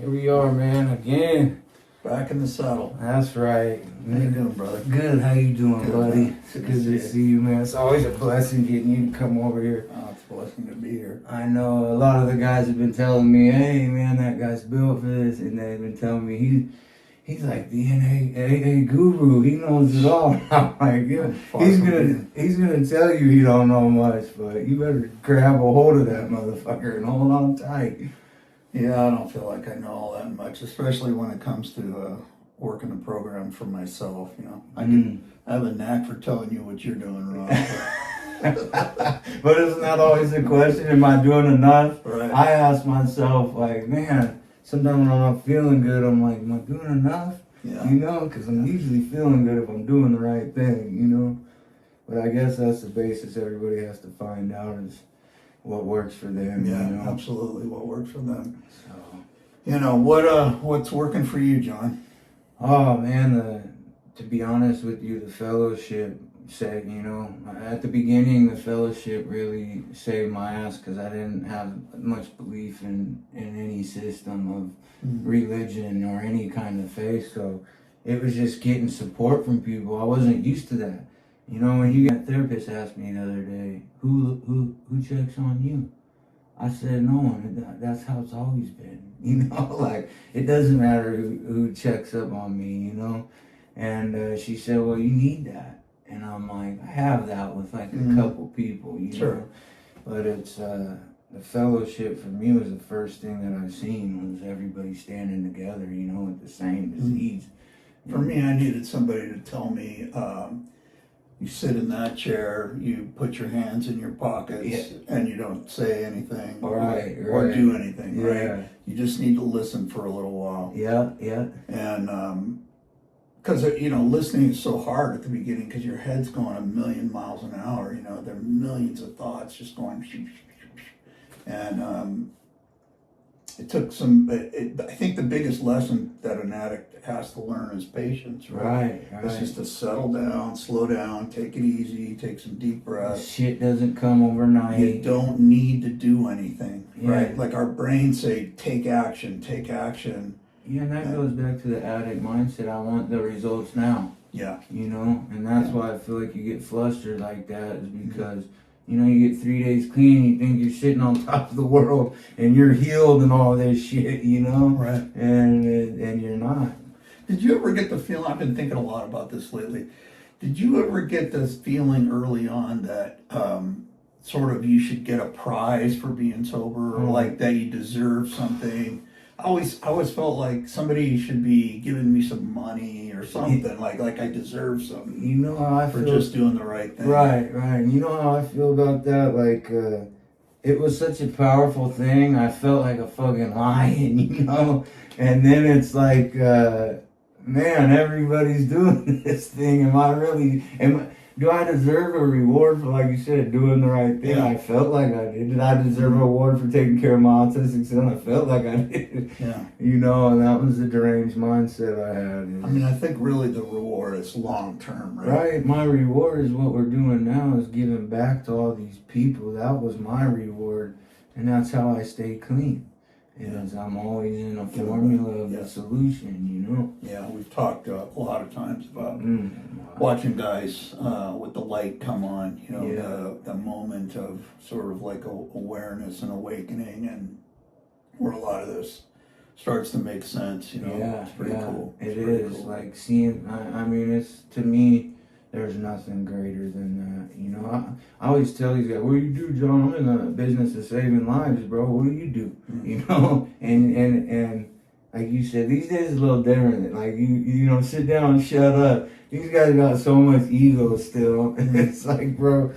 Here we are, man, again. Back in the saddle. That's right. How you doing, brother? Good. How you doing, Good, buddy? man. It's good to see you, man. It's always a blessing getting you to come over here. Oh, it's a blessing to be here. I know a lot of the guys have been telling me, hey, man, that guy's built for this. And they've been telling me he's like the AA guru. He knows it all. I'm like, yeah. He's gonna tell you he don't know much, but you better grab a hold of that motherfucker and hold on tight. Yeah, I don't feel like I know all that much, especially when it comes to working a program for myself. You know, I have a knack for telling you what you're doing wrong. But isn't that always the question? Am I doing enough? Right. I ask myself, like, man, sometimes when I'm not feeling good, I'm like, am I doing enough? Yeah. You know, because I'm usually feeling good if I'm doing the right thing, you know? But I guess that's the basis everybody has to find out is what works for them. Yeah, you know? absolutely. What works for them. So, You know, what's working for you, John? oh, man, to be honest with you, the fellowship said, you know, at the beginning, the fellowship really saved my ass because I didn't have much belief in any system of religion or any kind of faith. So it was just getting support from people. I wasn't used to that. You know, when you get a therapist asked me the other day, who checks on you? I said, no one. That's how it's always been. You know, like, it doesn't matter who checks up on me, you know? And she said, well, you need that. And I'm like, I have that with like a couple people, you know? But it's, the fellowship for me was the first thing that I seen was everybody standing together, you know, with the same disease. For me, I needed somebody to tell me, you sit in that chair, you put your hands in your pockets, and you don't say anything or do anything, right? You just need to listen for a little while. Yeah. And because, you know, listening is so hard at the beginning because your head's going a million miles an hour, you know, there are millions of thoughts just going, and it took I think the biggest lesson that an addict has to learn is patience, right? It's just to settle down, slow down, take it easy, take some deep breaths. Shit doesn't come overnight. You don't need to do anything, right? Like our brains say, take action. Yeah, and that goes back to the addict mindset. I want the results now. Yeah. You know, and that's why I feel like you get flustered like that is because, you know, you get 3 days clean, you think you're sitting on top of the world and you're healed and all this shit, you know? Right. And you're not. Did you ever get the feeling, I've been thinking a lot about this lately, did you ever get this feeling early on that sort of you should get a prize for being sober or like that you deserve something? I always felt like somebody should be giving me some money or something, like I deserve something. You know how I feel? For just doing the right thing. Right. You know how I feel about that? Like, it was such a powerful thing. I felt like a fucking lion, you know? And then it's like, man, everybody's doing this thing. Do I deserve a reward for, like you said, doing the right thing? Yeah. I felt like I did. Did I deserve a reward for taking care of my autistic son? I felt like I did. Yeah. You know, and that was the deranged mindset I had. I mean, I think really the reward is long term, right? Right. My reward is what we're doing now is giving back to all these people. That was my reward. And that's how I stay clean. Is I'm always in a formula of the solution, you know? Yeah, we've talked a lot of times about watching guys with the light come on, you know, the moment of sort of like awareness and awakening, and where a lot of this starts to make sense, you know? It's pretty cool. It is. Cool. Like seeing, I mean, it's, to me, there's nothing greater than that, you know. I always tell these guys, what do you do, John? I'm in the business of saving lives, bro. What do you do? You know, and like you said, these days is a little different. Like you know, sit down and shut up. These guys got so much ego still. It's like, bro,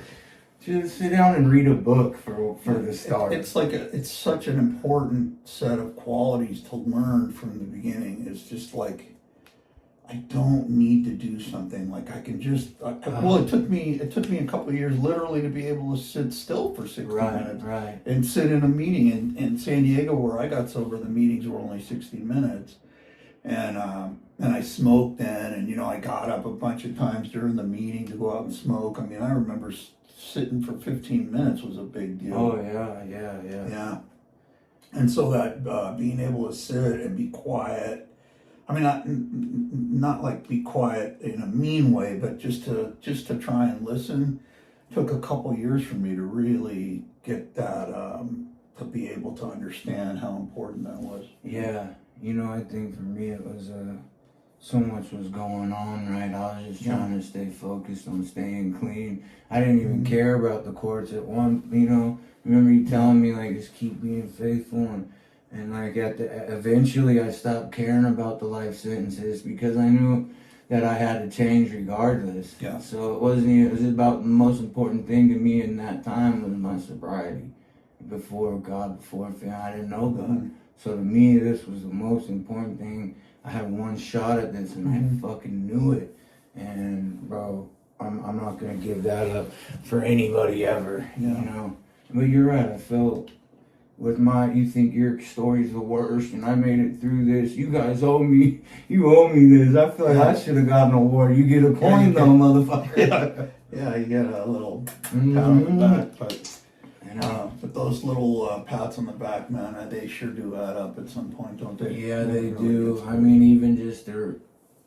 just sit down and read a book for the start. It's like it's such an important set of qualities to learn from the beginning. It's just like, I don't need to do something. Like I can just. Well, it took me a couple of years literally to be able to sit still for 60 minutes, and sit in a meeting in San Diego where I got sober. The meetings were only 60 minutes, and I smoked then, and you know I got up a bunch of times during the meeting to go out and smoke. I mean, I remember sitting for 15 minutes was a big deal. Oh yeah. Yeah. And so that being able to sit and be quiet, I mean, not like be quiet in a mean way, but just to try and listen, took a couple years for me to really get that, to be able to understand how important that was. Yeah, I think for me it was so much was going on, right? I was just trying to stay focused on staying clean. I didn't even care about the courts at one, remember you telling me like just keep being faithful and like eventually I stopped caring about the life sentences because I knew that I had to change regardless. Yeah. So it wasn't even, it was about the most important thing to me in that time was my sobriety. Before God, before family, I didn't know God. So to me, this was the most important thing. I had one shot at this, and I fucking knew it. And bro, I'm not gonna give that up for anybody ever. But you're right. I felt with you think your story's the worst, and I made it through this. You guys owe me. You owe me this. I feel like I should have gotten an award. You get a coin though, motherfucker. Yeah, you get a little pat on the back, but those little pats on the back, man, they sure do add up at some point, don't they? Yeah, they do. I mean, even just their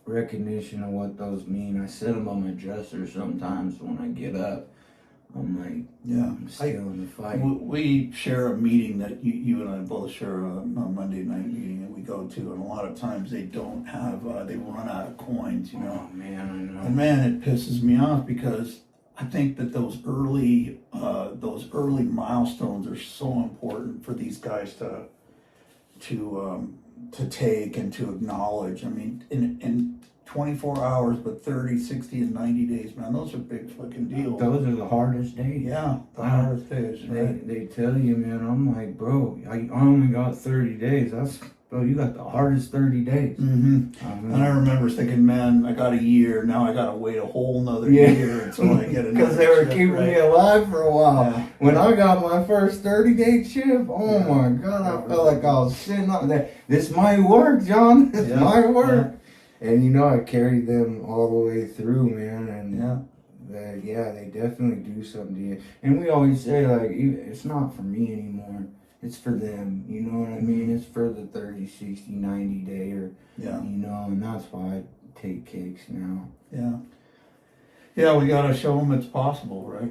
recognition of what those mean. I set them on my dresser sometimes when I get up. I'm like, I'm still in the fight. We share a meeting that you and I both share a Monday night meeting that we go to, and a lot of times they don't have, they run out of coins, Oh, man, I know. And man, it pisses me off because I think that those early milestones are so important for these guys to take and to acknowledge. I mean, in 24 hours, but 30, 60, and 90 days, man, those are big fucking deals. Those are the hardest days. Yeah, the hardest days, right? They tell you, man, I'm like, bro, I only got 30 days. Bro, you got the hardest 30 days. And I remember thinking, man, I got a year. Now I got to wait a whole nother year until I get another because they were keeping me alive for a while. Yeah. When I got my first 30-day chip, oh my God, I felt like I was sitting up there. This might work, John. This might work. And I carried them all the way through, man. And they definitely do something to you. And we always say, like, it's not for me anymore. It's for them, you know what I mean? It's for the 30, 60, 90 day and that's why I take cakes now. Yeah, we gotta show them it's possible, right?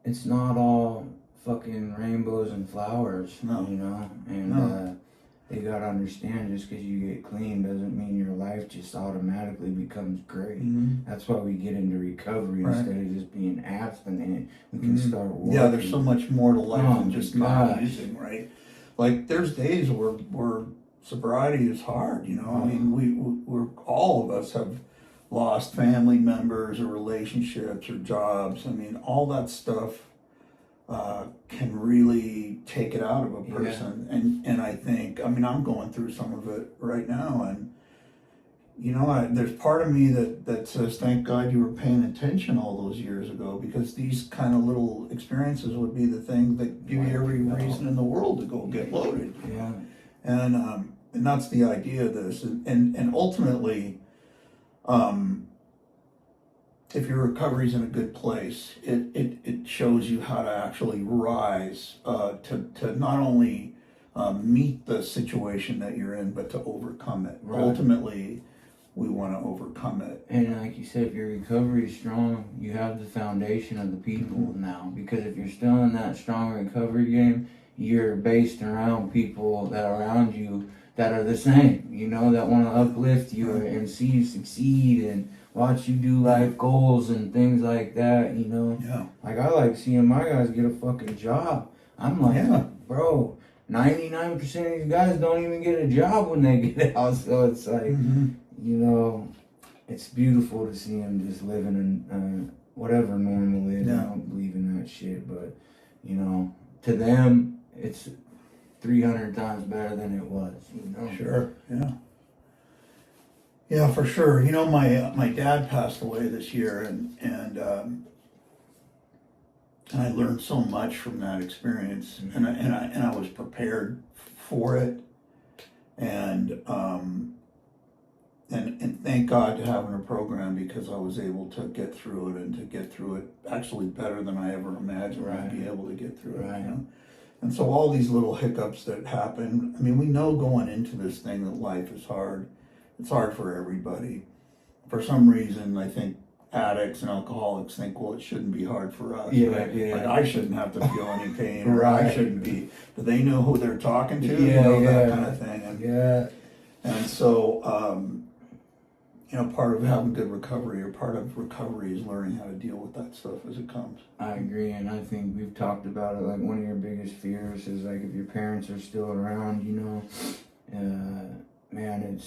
It's not all fucking rainbows and flowers, they gotta understand just because you get clean doesn't mean your life just automatically becomes great. That's why we get into recovery instead of just being abstinent. We can start working. Yeah, there's so much more to life than just not using, right? Like there's days where sobriety is hard, I mean, we're all of us have lost family members or relationships or jobs. I mean, all that stuff can really take it out of a person. And I think, I mean, I'm going through some of it right now, and there's part of me that says, thank God you were paying attention all those years ago, because these kind of little experiences would be the thing that give you every reason in the world to go get loaded. And that's the idea of this, and ultimately, if your recovery's in a good place, it shows you how to actually rise to not only meet the situation that you're in, but to overcome it. Right. Ultimately, we want to overcome it. And like you said, if your recovery is strong, you have the foundation of the people now. Because if you're still in that strong recovery game, you're based around people that are around you that are the same, that want to uplift you and see you succeed and watch you do life goals and things like that, Like I like seeing my guys get a fucking job. I'm like, bro, 99% of these guys don't even get a job when they get out. So it's like, it's beautiful to see them just living in whatever normal is. I don't believe in that shit, but to them, it's 300 times better than it was, Sure, yeah, for sure. My dad passed away this year, and I learned so much from that experience, and I was prepared for it, and and thank God to having a program, because I was able to get through it, and to get through it actually better than I ever imagined I'd be able to get through it. Right. You know? And so all these little hiccups that happen, I mean, we know going into this thing that life is hard. It's hard for everybody. For some reason, I think addicts and alcoholics think, well, it shouldn't be hard for us. Yeah, right? yeah. Like, I shouldn't have to feel any pain, or Right. I shouldn't be. Do they know who they're talking to? Yeah, That yeah. kind of thing. Yeah. And so, part of having good recovery, or part of recovery, is learning how to deal with that stuff as it comes. I agree, and I think we've talked about it. Like, one of your biggest fears is, like, if your parents are still around, man,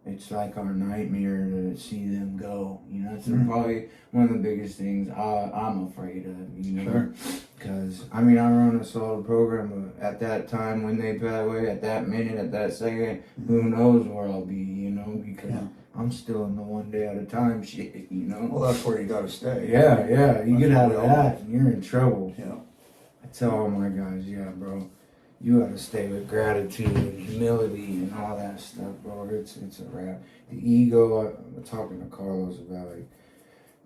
it's like our nightmare to see them go. It's probably one of the biggest things I'm afraid of. Sure. Because I run a solid program, but at that time when they pass away, at that minute, at that second, who knows where I'll be? Because I'm still in the one day at a time shit. Well, that's where you got to stay. Yeah. You That's get out what of we all that, and you're in trouble. Yeah. I tell all my guys, yeah, bro, you gotta stay with gratitude and humility and all that stuff, bro. It's a wrap. The ego, I'm talking to Carlos about, like,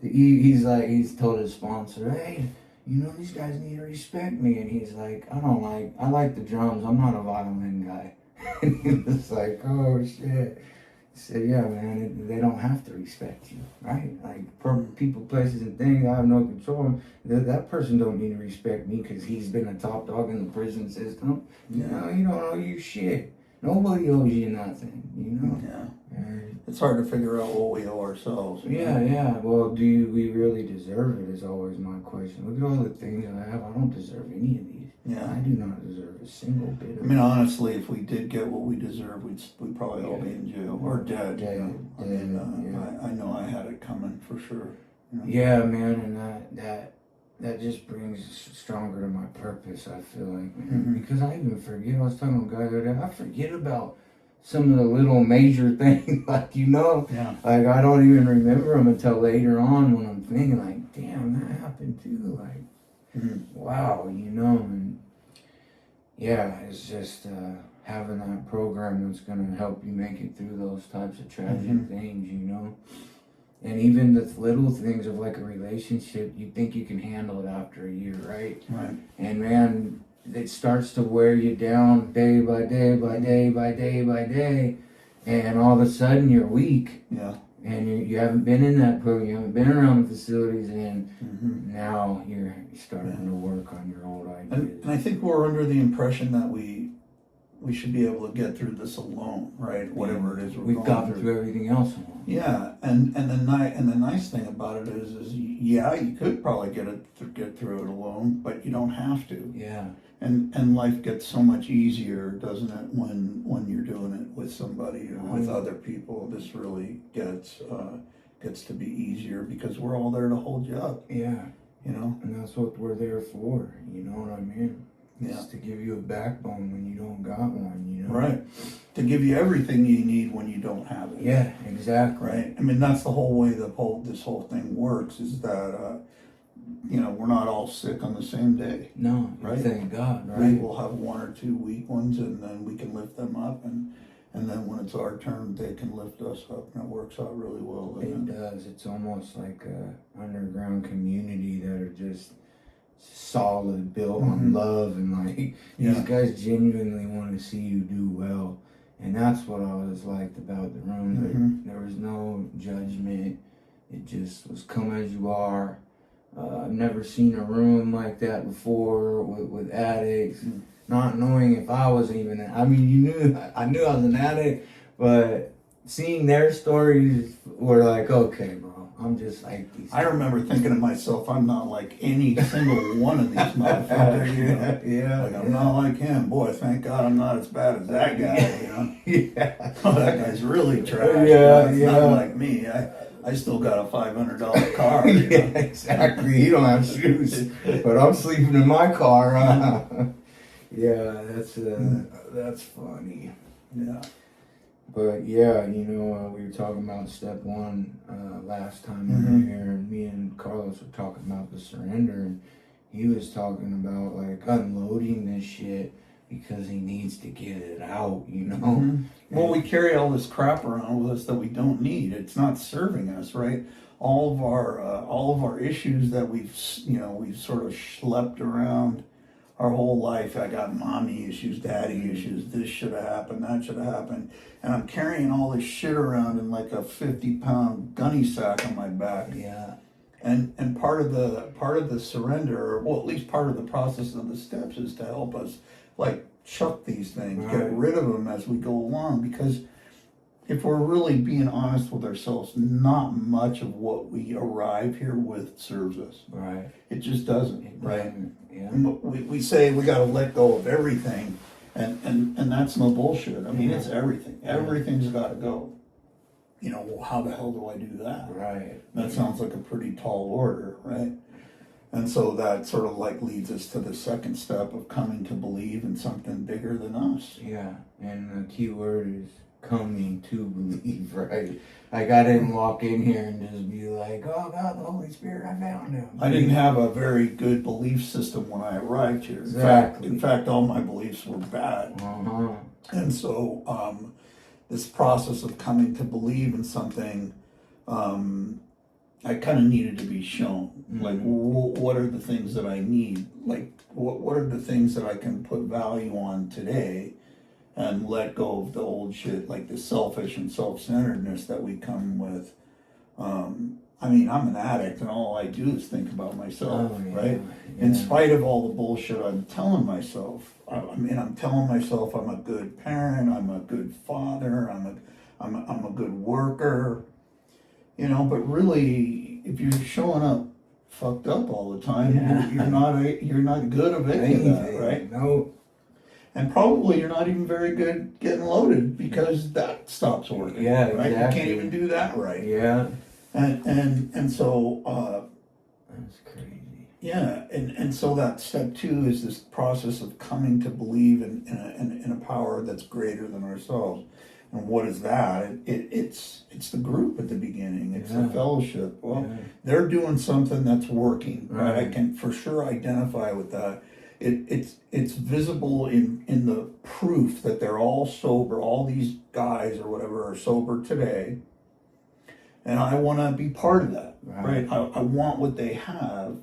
he's told his sponsor, hey, these guys need to respect me. And he's like, I like the drums. I'm not a violin guy. And he was like, oh, shit. He said, yeah, man, they don't have to respect you, right? Like, people, places, and things, I have no control. That person don't need to respect me because he's been a top dog in the prison system. You don't owe you shit. Nobody owes you nothing, Yeah. It's hard to figure out what we owe ourselves. Yeah. Well, do we really deserve it is always my question. Look at all the things I have. I don't deserve any of these. Yeah. I do not deserve a single bit of I mean, honestly, if we did get what we deserve, we'd probably all be in jail or dead. I know I had it coming for sure. Yeah, man, and that just brings stronger to my purpose, I feel like, man. Because I even forget, I was talking to a guy the other day, I forget about some of the little major things, like, Yeah. like, I don't even remember them until later on when I'm thinking, like, damn, that happened too, like, wow, and yeah, it's just having that program that's going to help you make it through those types of tragic things, and even the little things of, like, a relationship, you think you can handle it after a year, right? Right. And man, it starts to wear you down day by day by day by day by day, and all of a sudden you're weak. Yeah. And you haven't been in that program, you haven't been around the facilities, and now you're starting to work on your old ideas. And I think we're under the impression that we should be able to get through this alone, right? Whatever it is we've gotten through everything else alone. Yeah, and the nice thing about it is yeah, you could probably get through it alone, but you don't have to. Yeah. And life gets so much easier, doesn't it, when you're doing it with somebody or with other people. This really gets to be easier because we're all there to hold you up. Yeah. And that's what we're there for, you know what I mean? Yeah. It's to give you a backbone when you don't got one, Right. To give you everything you need when you don't have it. Yeah, exactly. Right. I mean, that's the whole way this whole thing works, is that we're not all sick on the same day. No, right? Thank God, right? We will have one or two weak ones, and then we can lift them up, and then when it's our turn, they can lift us up, and it works out really well. It does. It's almost like a underground community that are just solid, built on love, and like these guys genuinely want to see you do well, and that's what I always liked about the room. There was no judgment. It just was come as you are. I've never seen a room like that before with addicts, not knowing if I was even. I mean, I knew I was an addict, but seeing their stories were like, okay, bro, I'm just like these. I remember thinking to myself, I'm not like any single one of these motherfuckers. Yeah, like I'm not like him. Boy, thank God I'm not as bad as that guy. Yeah, oh, that guy's really trash. Yeah, It's not like me. I still got a $500 car. Yeah, exactly. You don't have shoes, but I'm sleeping in my car. Yeah, that's funny. Yeah. But yeah, we were talking about step one last time we were here, and me and Carlos were talking about the surrender, and he was talking about like unloading this shit, because he needs to get it out, you know? Well, we carry all this crap around with us that we don't need. It's not serving us, right? All of our issues that we've sort of schlepped around our whole life. I got mommy issues, daddy issues. This should have happened, that should have happened, and I'm carrying all this shit around in like a 50-pound gunny sack on my back. Yeah. And part of the surrender, or well, at least part of the process of the steps, is to help us like chuck these things, Right. get rid of them as we go along. Because if we're really being honest with ourselves, not much of what we arrive here with serves us. Right. It just doesn't. It Right. doesn't, yeah. We say we got to let go of everything, and that's no bullshit. I mean, it's everything. Everything's got to go. You know, well, how the hell do I do that? Right. That sounds like a pretty tall order, right? And so that sort of like leads us to the second step of coming to believe in something bigger than us. Yeah, and the key word is coming to believe, right? Like I didn't walk in here and just be like, oh God, the Holy Spirit, I found him. I didn't have a very good belief system when I arrived here. Exactly. In fact, all my beliefs were bad. Uh-huh. And so this process of coming to believe in something, I kind of needed to be shown. Like, what are the things that I need? Like, what are the things that I can put value on today and let go of the old shit, like the selfish and self-centeredness that we come with. I mean, I'm an addict and all I do is think about myself, right? Yeah. In spite of all the bullshit I'm telling myself. I mean, I'm telling myself I'm a good parent, I'm a good father, I'm a good worker, you know, but really, if you're showing up fucked up all the time, you're not good of any of that, right? No. And probably you're not even very good getting loaded because that stops working. Yeah, right? exactly. You can't even do that right. Yeah. And so that's crazy. Yeah, and so that step 2 is this process of coming to believe in a power that's greater than ourselves. And what is that? It's the group at the beginning. It's the fellowship. Well, they're doing something that's working. Right? I can for sure identify with that. It's visible in the proof that they're all sober. All these guys or whatever are sober today. And I want to be part of that. Right? I want what they have.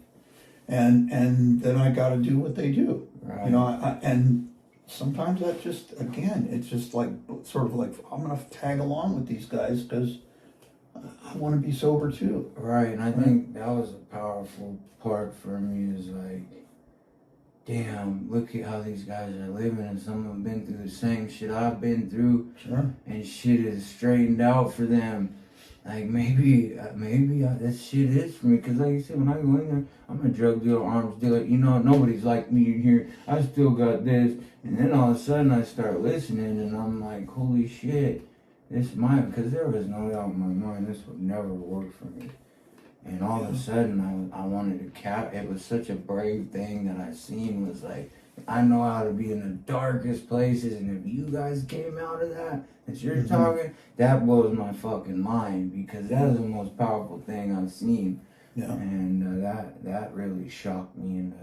And then I got to do what they do. Right. You know, and sometimes that just, again, it's just like, sort of like, I'm going to tag along with these guys because I want to be sober too. Right, and I think that was a powerful part for me is like, damn, look at how these guys are living, and some of them been through the same shit I've been through. Sure. And shit is straightened out for them. Like, maybe that shit is for me. Because like you said, when I go in there, I'm a drug dealer, arms dealer. You know, nobody's like me in here. I still got this. And then all of a sudden I start listening and I'm like, holy shit. This might, because there was no doubt in my mind this would never work for me. And all of a sudden I wanted to it was such a brave thing that I seen was like, I know how to be in the darkest places, and if you guys came out of that you're talking, that blows my fucking mind, because that is the most powerful thing I've seen. Yeah. And that really shocked me into,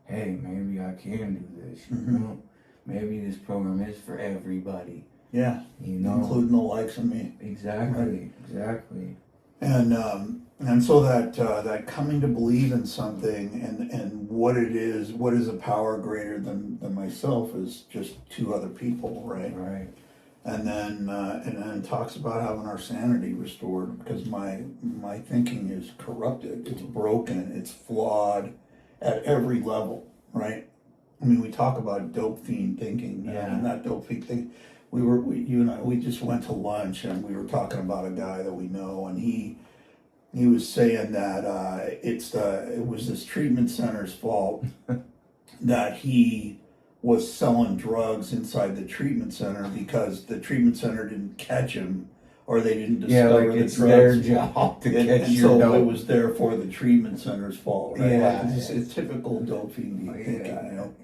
hey, maybe I can do this, you know? Maybe this program is for everybody. Yeah. You know? Including the likes of me. Exactly. And so that coming to believe in something and what it is, what is a power greater than myself is just 2 other people, right? Right. And then talks about having our sanity restored, because my thinking is corrupted, it's broken, it's flawed at every level, right? I mean, we talk about dope fiend thinking, and that dope fiend thing. You and I, we just went to lunch and we were talking about a guy that we know, and he was saying that it was this treatment center's fault that he was selling drugs inside the treatment center because the treatment center didn't catch him, or they didn't discover the drugs. It's their job to catch your dope. It was therefore the treatment center's fault, right? Yeah. Like it's typical dope fiend thinking, you know?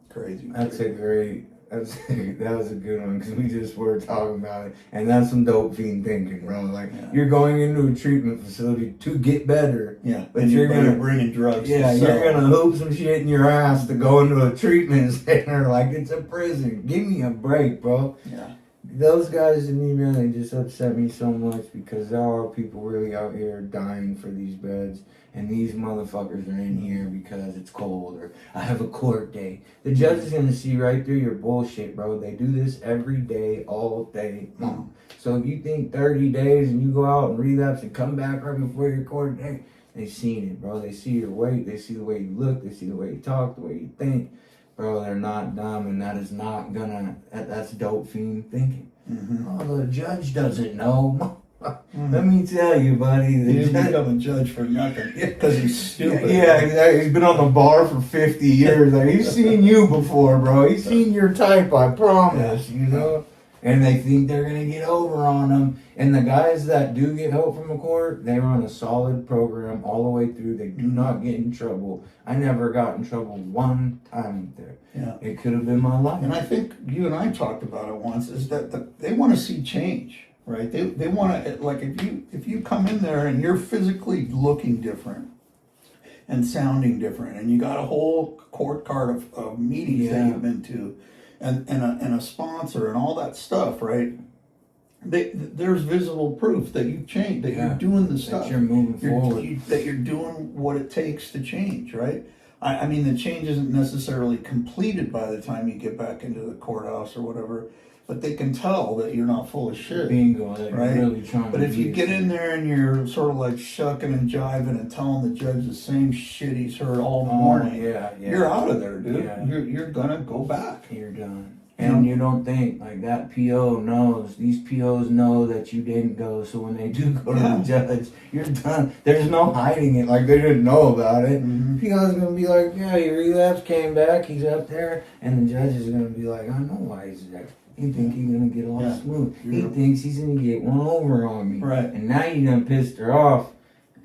Crazy. That's a great That was a good one because we just were talking about it, and that's some dope fiend thinking, bro. Like Yeah. you're going into a treatment facility to get better. Yeah, but and you're gonna bringing drugs. Yeah, to you're sell. gonna hoop some shit in your ass to go into a treatment center like it's a prison. Give me a break, bro. Yeah. Those guys to me really just upset me so much because there are people really out here dying for these beds, and these motherfuckers are in here because it's cold or I have a court day. The judge is gonna see right through your bullshit, bro. They do this every day, all day long. So if you think 30 days and you go out and relapse and come back right before your court day, they seen it, bro. They see your weight, they see the way you look, they see the way you talk, the way you think. Bro, they're not dumb, and that is not gonna, that's dope fiend thinking. Mm-hmm. Oh, the judge doesn't know. Let me tell you, buddy. He didn't become a judge for nothing because he's stupid. Yeah, exactly. He's been on the bar for 50 years. Like, he's seen you before, bro. He's seen your type, I promise, you know? And they think they're going to get over on them. And the guys that do get help from the court, they run a solid program all the way through. They do not get in trouble. I never got in trouble one time there. Yeah. It could have been my life. And I think you and I talked about it once, is that they want to see change, right? They want to, like, if you come in there and you're physically looking different and sounding different, and you got a whole court card of meetings that you've been to, and a sponsor and all that stuff, right? There's visible proof that you've changed, that you're doing the stuff, that you're moving forward, that you're doing what it takes to change, right? I mean, the change isn't necessarily completed by the time you get back into the courthouse or whatever, but they can tell that you're not full of shit. Bingo, that right? You're really trying but to if you get in there and you're sort of like shucking and jiving and telling the judge the same shit he's heard all morning, you're out of there, dude. Yeah. You're gonna go back. You're done. And you don't think, like, that PO knows, these POs know that you didn't go, so when they do go to the judge, you're done. There's no hiding it, like, they didn't know about it. PO's gonna be like, yeah, he relapsed, came back, he's up there, and the judge is gonna be like, I know why he's there. He think he's gonna get off smooth. He thinks he's gonna get one over on me. Right. And now you done pissed her off,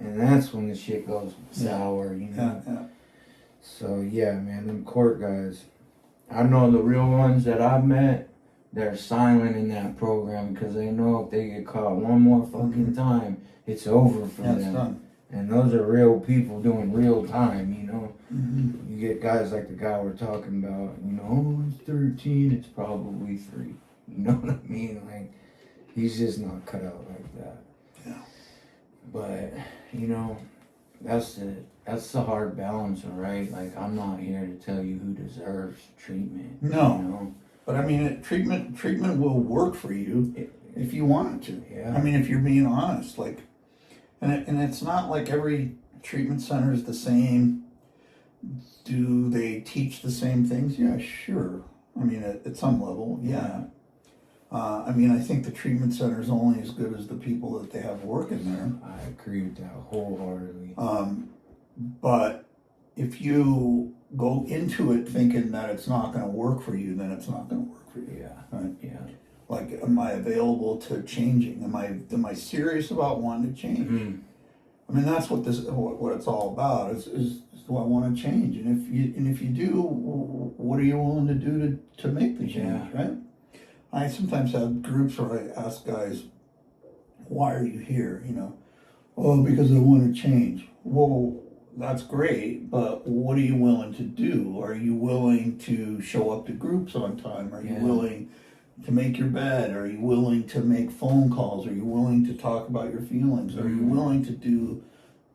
and that's when the shit goes sour, you know? Yeah. So, yeah, man, them court guys, I know the real ones that I've met, they're silent in that program because they know if they get caught one more fucking time, it's over for them. It's done. And those are real people doing real time, you know? You get guys like the guy we're talking about, you know, oh, it's 13, it's probably 3. You know what I mean? Like, he's just not cut out like that. Yeah. But, you know, that's the hard balance, right? Like, I'm not here to tell you who deserves treatment. No. You know? But I mean, treatment will work for you if you want it to. Yeah. I mean, if you're being honest, like, and it's not like every treatment center is the same. Do they teach the same things? Yeah, sure. I mean, at some level, yeah. I mean, I think the treatment center is only as good as the people that they have working there. I agree with that wholeheartedly. But if you go into it thinking that it's not going to work for you, then it's not going to work for you. Yeah. Right? Yeah. Like, am I available to changing? Am I serious about wanting to change? I mean, that's what it's all about. Is do I want to change? And if you do, what are you willing to do to make the change? Right? I sometimes have groups where I ask guys, "Why are you here?" You know, "Oh, because I want to change." Well, that's great, but what are you willing to do? Are you willing to show up to groups on time? Are you willing to make your bed? Are you willing to make phone calls? Are you willing to talk about your feelings? Are you willing to do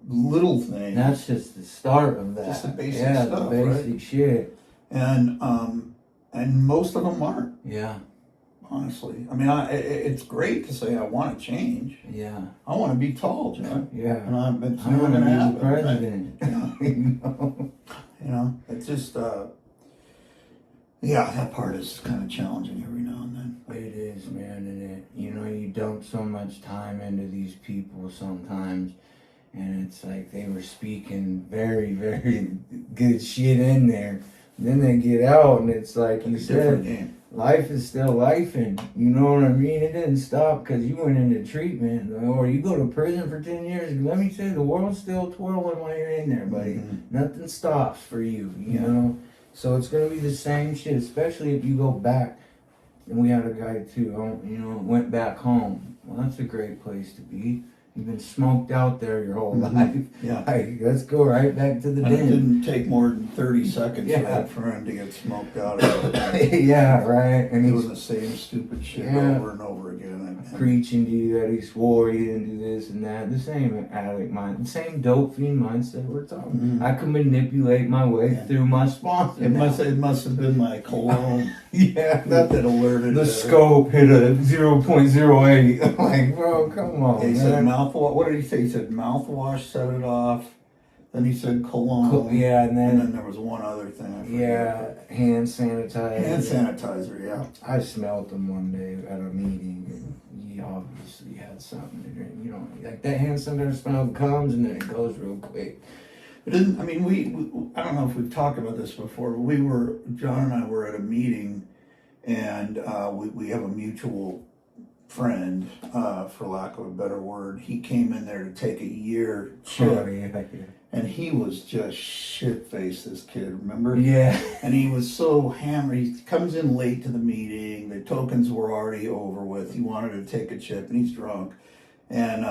little things? That's just the start of that. Just the basic the stuff, basic shit. And most of them aren't. Yeah. Honestly, I mean, it's great to say I want to change. Yeah. I want to be tall, John. Yeah. And it's I never want going to to be happen. the president. Right? You know? It's just, that part is kind of challenging every now and then. It is, man, and you dump so much time into these people sometimes, and it's like they were speaking very, very good shit in there. Then they get out, and it's like you said, life is still life, and you know what I mean? It didn't stop because you went into treatment, or you go to prison for 10 years. Let me say, the world's still twirling while you're in there, buddy. Nothing stops for you, you know? So it's gonna be the same shit, especially if you go back. And we had a guy too, went back home. Well, that's a great place to be. You've been smoked out there your whole life. Yeah. Like, let's go right back to the And it den. didn't take more than 30 seconds for Yeah. that friend to get smoked out of it. Yeah, right. And Doing he's the same stupid shit Yeah. over and over again. And preaching to you that he swore he didn't do this and that. The same addict mind, the same dope fiend mindset we're talking. I can manipulate my way through my sponsor. it must have been my cologne Yeah, that alerted the it. scope hit a 0.08. I'm like, bro, come on, He said man. mouthwash. What did he say? He said mouthwash set it off. Then he said cologne. Yeah, and And then then there was one other thing. I forget. yeah, hand sanitizer. Hand sanitizer. Yeah. I smelled them one day at a meeting, and he obviously had something in it. You know, like that hand sanitizer smell comes and then it goes real quick. It didn't. I mean, we I don't know if we've talked about this before, but John and I were at a meeting, and we have a mutual friend, for lack of a better word. He came in there to take a year chip, Oh, yeah. and he was just shit faced. This kid, remember? Yeah. And he was so hammered. He comes in late to the meeting. The tokens were already over with. He wanted to take a chip, and he's drunk. And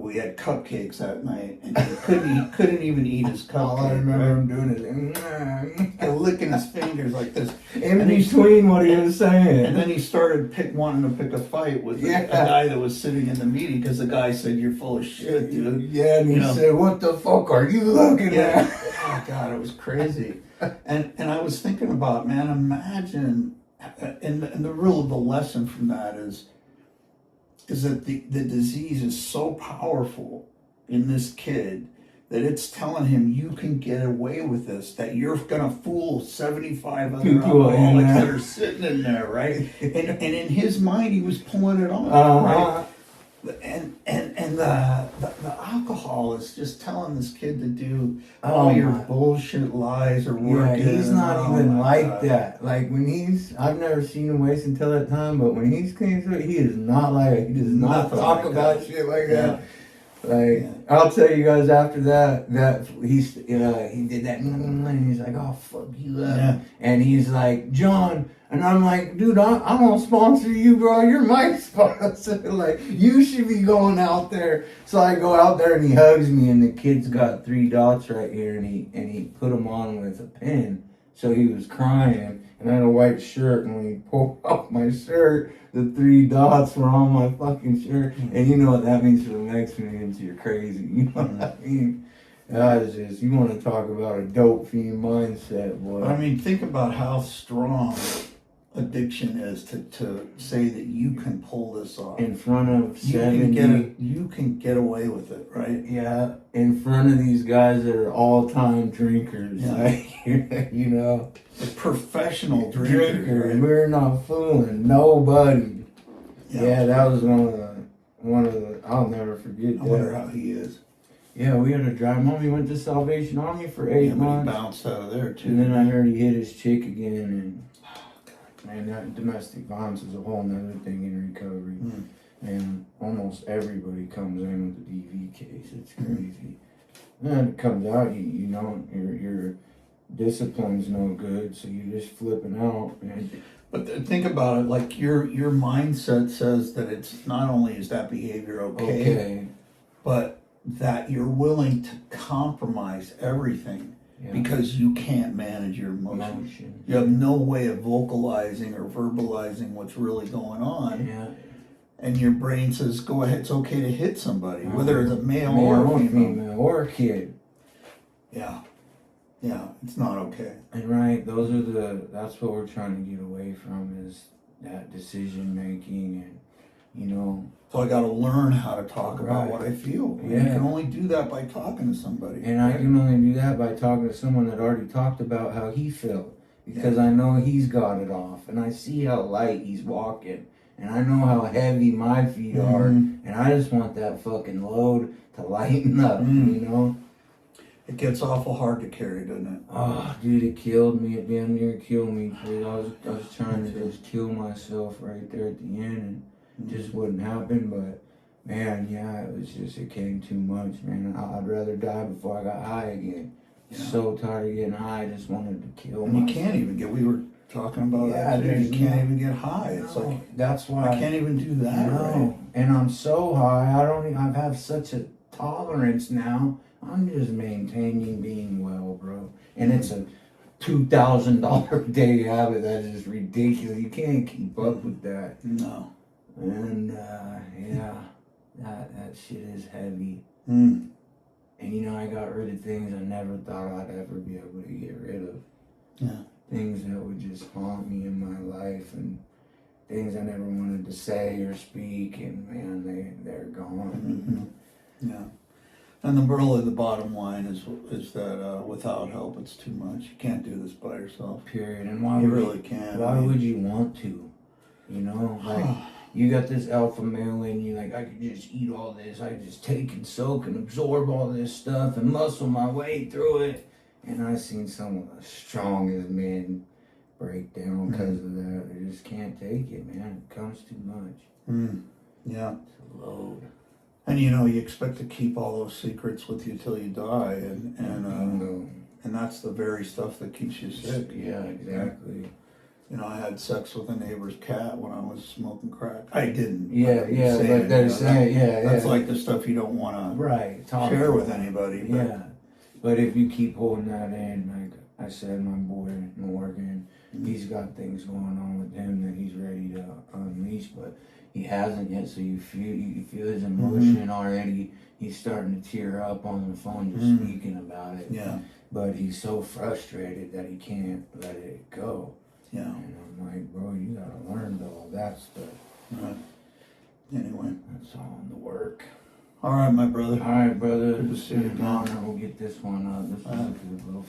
we had cupcakes that night, and he couldn't even eat his cupcake. All I remember him doing is And licking his fingers like this. in And he- between what he was saying. And then he started wanting to pick a fight with a guy that was sitting in the meeting because the guy said, "You're full of shit, dude." Yeah, and he You know. said, "What the fuck are you looking Yeah. at?" Oh God, it was crazy. And I was thinking about, man, imagine, and the lesson from that is that the disease is so powerful in this kid that it's telling him you can get away with this, that you're gonna fool 75 other People in alcoholics there. that are sitting in there, right? And in his mind, he was pulling it off, Uh-huh. right? And the alcohol is just telling this kid to do all Oh your my. bullshit lies or Yeah, working. he's not Oh even my like God. that. Like when I've never seen him waste until that time, but when he's clean through it, he is not like it. He does not Nothing talk like about that. shit like Yeah. that. Like Yeah. I'll tell you guys after that he did that and he's like, "Oh fuck you up," Yeah. and he's like, "John," and I'm like, "Dude, I'm gonna sponsor you, bro. You're my sponsor. Like you should be going out there." So I go out there and he hugs me, and the kid's got 3 dots right here, and he put them on with a pen. So he was crying, and I had a white shirt, and when he pulled off my shirt, the 3 dots were on my fucking shirt, and you know what that means for the Mexicans, you're crazy, you know what I mean? It's just, you want to talk about a dope fiend mindset, boy. I mean, think about how strong addiction is to say that you can pull this off. In front of You 70, can get away with it, right? yeah, in front of these guys that are all-time drinkers, Yeah. like, you know, A professional drinker. Right? we're not fooling nobody. Yeah, that was one of the, I'll never forget I wonder that. how he is. Yeah, we had to drive home. He went to Salvation Army for 8 Yeah, but he months. bounced out of there too. And then I heard he hit his chick again. And man, that domestic violence is a whole nother thing in recovery. Mm. And almost everybody comes in with a DV case. It's crazy. And it comes out, you know, your discipline's no good, so you're just flipping out. And But think about it, like your mindset says that it's not only is that behavior okay, but that you're willing to compromise everything yeah. because you can't manage your emotions. Emotion. You have no way of vocalizing or verbalizing what's really going on. Yeah. And your brain says, go ahead, it's okay to hit somebody, whether it's a male or a female. Or a kid. Yeah. Yeah, it's not okay. And right, that's what we're trying to get away from is that decision making and, you know. So I got to learn how to talk about Right. what I feel. And Yeah. you can only do that by talking to somebody. And I can only do that by talking to someone that already talked about how he felt. Because I know he's got it off. And I see how light he's walking. And I know how heavy my feet are. And I just want that fucking load to lighten up, you know? It gets awful hard to carry, doesn't it? Oh, dude, it killed me. It damn near killed me. Dude. I was trying to just kill myself right there at the end, and it just wouldn't happen. But man, yeah, it came too much, man. I'd rather die before I got high again. So tired of getting high, I just wanted to kill And you myself. can't even get, we were talking about Yeah, that too. there's You can't no- even get high. It's like, That's why I can't even do that, right? no. And I'm so high, I don't even, I have such a tolerance now. I'm just maintaining being well, bro. And it's a $2,000 a day habit. That is ridiculous. You can't keep up with that. No. And yeah, that shit is heavy. Mm. And you know, I got rid of things I never thought I'd ever be able to get rid of. Yeah. Things that would just haunt me in my life, and things I never wanted to say or speak, and man, they're gone. Mm-hmm. Yeah. And the bottom line is that without help, it's too much. You can't do this by yourself. Period. And why You would really can't. Why would you want to? You know, like you got this alpha male in you, like I could just eat all this, I could just take and soak and absorb all this stuff and muscle my way through it. And I've seen some of the strongest men break down because of that. They just can't take it, man. It comes too much. Yeah. It's a load. And you know, you expect to keep all those secrets with you till you die, and that's the very stuff that keeps you sick. Yeah, exactly. You know, I had sex with a neighbor's cat when I was smoking crack. I didn't. Yeah, but they're saying, that's like the stuff you don't want to share with anybody. But. Yeah, but if you keep holding that in, like I said, my boy Morgan, he's got things going on with him that he's ready to unleash, but he hasn't yet. So you feel his emotion already. He's starting to tear up on the phone just speaking about it. Yeah. But he's so frustrated that he can't let it go. Yeah. And I'm like, bro, you gotta learn all that stuff. Right. Anyway. That's all in the work. All right, my brother. All right, brother. Good to see you, We'll get this one up. This is a good little